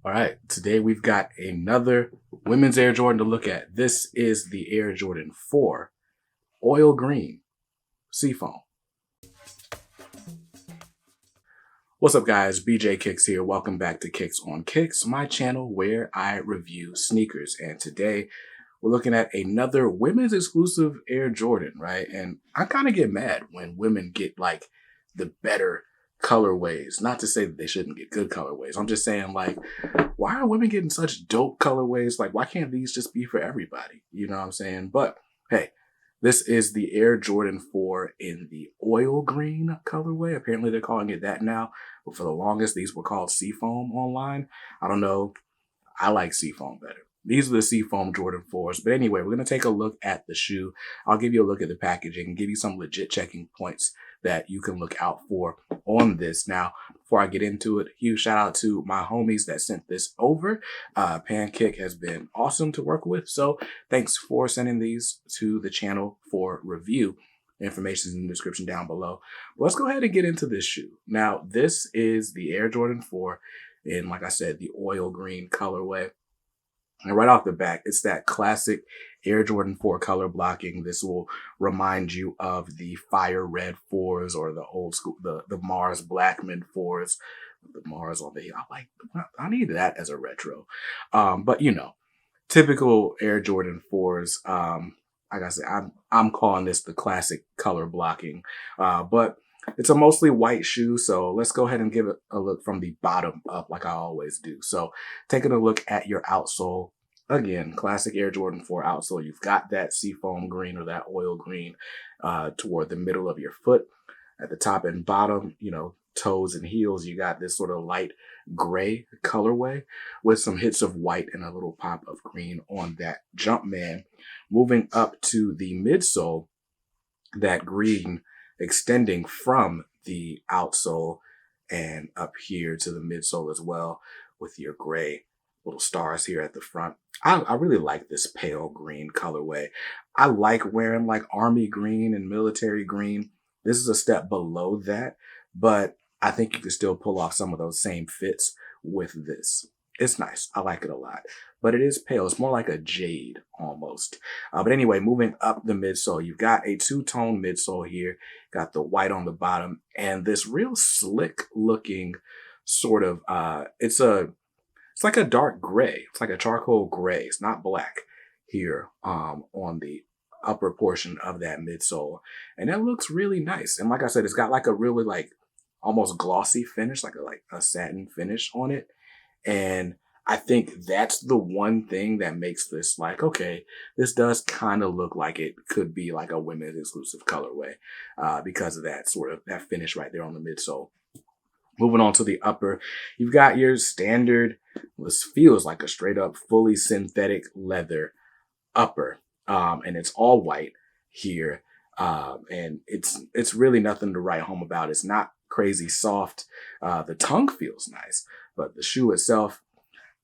All right, today we've got another women's Air Jordan to look at. This is the Air Jordan 4 Oil Green Seafoam. What's up, guys? BJ Kicks here. Welcome back to Kicks on Kicks, my channel where I review sneakers. And today we're looking at another women's exclusive Air Jordan, right? And I kind of get mad when women get like the better colorways. Not to say that they shouldn't get good colorways. I'm just saying, like, why are women getting such dope colorways? Like, why can't these just be for everybody? You know what I'm saying? But hey, this is the Air Jordan 4 in the oil green colorway. Apparently they're calling it that now. But for the longest, these were called Seafoam online. I don't know. I like Seafoam better. These are the Seafoam Jordan 4s. But anyway, we're going to take a look at the shoe. I'll give you a look at the packaging and give you some legit checking points that you can look out for on this. Now, before I get into it, huge shout out to my homies that sent this over. Pancake has been awesome to work with. So thanks for sending these to the channel for review. Information is in the description down below. But let's go ahead and get into this shoe. Now, this is the Air Jordan 4 in, like I said, the oil green colorway. And right off the back, it's that classic Air Jordan 4 color blocking. This will remind you of the fire red 4s or the old school, the Mars Blackman 4s. The Mars on the, I need that as a retro. But you know, typical Air Jordan 4s. Like I said, I'm calling this the classic color blocking. But it's a mostly white shoe, so let's go ahead and give it a look from the bottom up like I always do. So taking a look at your outsole, again, classic Air Jordan 4 outsole. You've got that seafoam green or that oil green toward the middle of your foot. At the top and bottom, you know, toes and heels, you got this sort of light gray colorway with some hits of white and a little pop of green on that Jumpman. Moving up to the midsole, that green extending from the outsole and up here to the midsole as well with your gray little stars here at the front. I really like this pale green colorway. I like wearing like army green and military green. This is a step below that, but I think you can still pull off some of those same fits with this. It's nice. I like it a lot, but it is pale. It's more like a jade almost. But anyway, moving up the midsole, you've got a two-tone midsole here. Got the white on the bottom and this real slick looking sort of, it's like a dark gray. It's like a charcoal gray. It's not black here on the upper portion of that midsole. And that looks really nice. And like I said, it's got like a really like almost glossy finish, like a satin finish on it. And I think that's the one thing that makes this like, okay, this does kind of look like it could be like a women's exclusive colorway because of that sort of that finish right there on the midsole. Moving on to the upper, you've got your standard, this feels like a straight up fully synthetic leather upper. And it's all white here. And it's really nothing to write home about. It's not crazy soft. The tongue feels nice, but the shoe itself,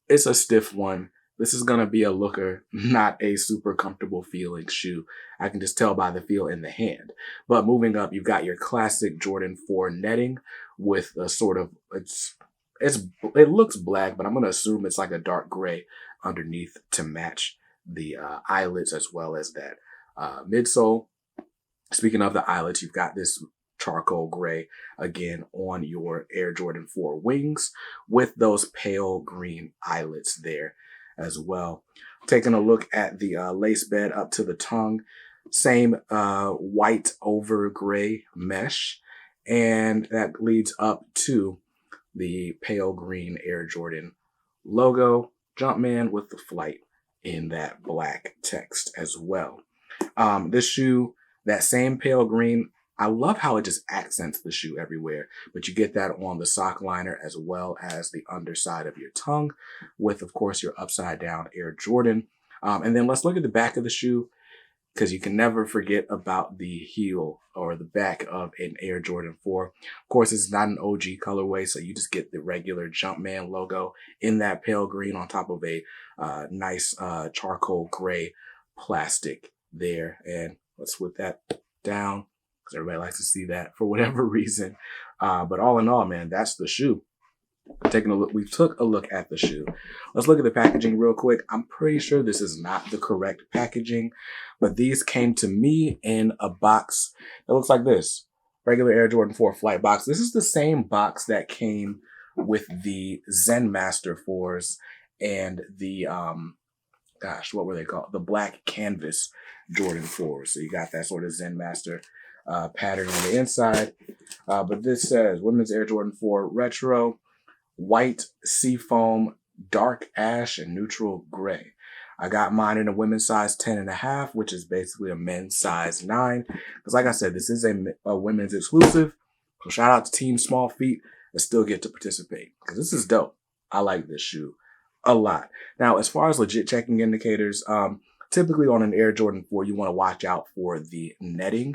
it's a stiff one. This is going to be a looker, not a super comfortable feeling shoe. I can just tell by the feel in the hand. But moving up, you've got your classic Jordan 4 netting with a sort of, it looks black, but I'm going to assume it's like a dark gray underneath to match the eyelets as well as that midsole. Speaking of the eyelets, you've got this charcoal gray again on your Air Jordan 4 wings with those pale green eyelets there as well. Taking a look at the lace bed up to the tongue, same white over gray mesh, and that leads up to the pale green Air Jordan logo, Jumpman with the flight in that black text as well. This shoe, that same pale green, I love how it just accents the shoe everywhere, but you get that on the sock liner as well as the underside of your tongue with, of course, your upside down Air Jordan. And then let's look at the back of the shoe because you can never forget about the heel or the back of an Air Jordan 4. Of course, it's not an OG colorway, so you just get the regular Jumpman logo in that pale green on top of a nice charcoal gray plastic there. And let's flip that down because everybody likes to see that for whatever reason. But all in all, man, that's the shoe. We took a look at the shoe. Let's look at the packaging real quick. I'm pretty sure this is not the correct packaging, but these came to me in a box that looks like this. Regular Air Jordan 4 flight box. This is the same box that came with the Zen Master 4s and the, what were they called? The black canvas Jordan 4s. So you got that sort of Zen Master pattern on the inside. But this says Women's Air Jordan 4 Retro, white, seafoam, dark ash, and neutral gray. I got mine in a women's size 10.5, which is basically a men's size 9. Because like I said, this is a women's exclusive. So shout out to Team Small Feet that still get to participate. Because this is dope. I like this shoe a lot. Now, as far as legit checking indicators, typically on an Air Jordan 4, you want to watch out for the netting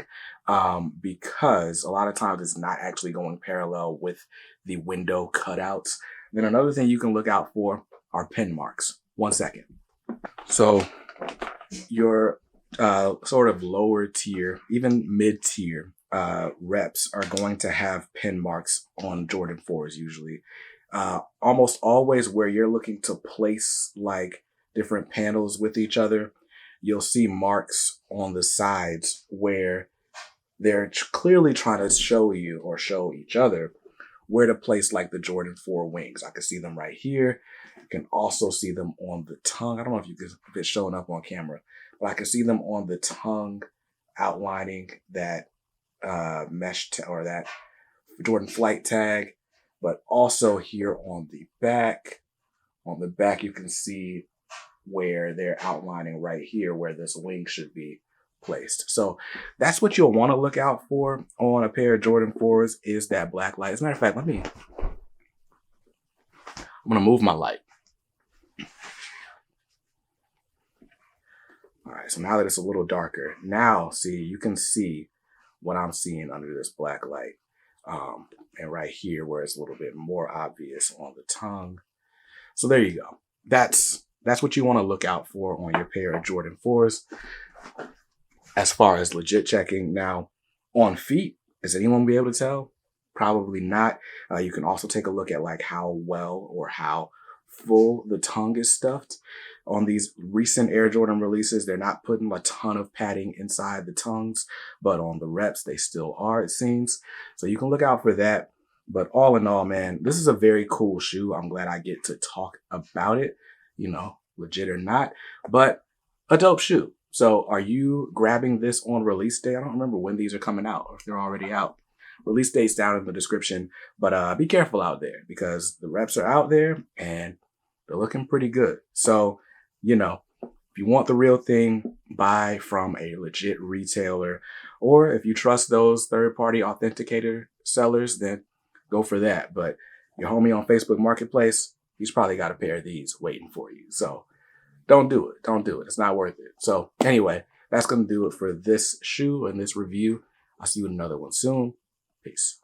because a lot of times it's not actually going parallel with the window cutouts. Then another thing you can look out for are pin marks. 1 second. So your sort of lower tier, even mid-tier reps are going to have pin marks on Jordan 4s usually. Almost always where you're looking to place like different panels with each other, you'll see marks on the sides where they're clearly trying to show you or show each other where to place like the Jordan 4 wings. I can see them right here. You can also see them on the tongue. I don't know if if it's showing up on camera, but I can see them on the tongue outlining that mesh or that Jordan flight tag, but also here on the back. On the back, you can see where they're outlining right here where this wing should be placed. So that's what you'll want to look out for on a pair of Jordan 4s is that black light. As a matter of fact, I'm going to move my light. All right, so now that it's a little darker, now see, you can see what I'm seeing under this black light. And right here where it's a little bit more obvious on the tongue. So there you go. That's what you want to look out for on your pair of Jordan 4s. As far as legit checking, now on feet, is anyone be able to tell? Probably not. You can also take a look at like how well or how full the tongue is stuffed. On these recent Air Jordan releases, they're not putting a ton of padding inside the tongues, but on the reps, they still are, it seems. So you can look out for that. But all in all, man, this is a very cool shoe. I'm glad I get to talk about it, you know, legit or not, but a dope shoe. So are you grabbing this on release day? I don't remember when these are coming out or if they're already out. Release date's down in the description, but be careful out there because the reps are out there and they're looking pretty good. So, you know, if you want the real thing, buy from a legit retailer, or if you trust those third-party authenticator sellers, then go for that. But your homie on Facebook Marketplace, he's probably got a pair of these waiting for you. So don't do it. Don't do it. It's not worth it. So anyway, that's going to do it for this shoe and this review. I'll see you in another one soon. Peace.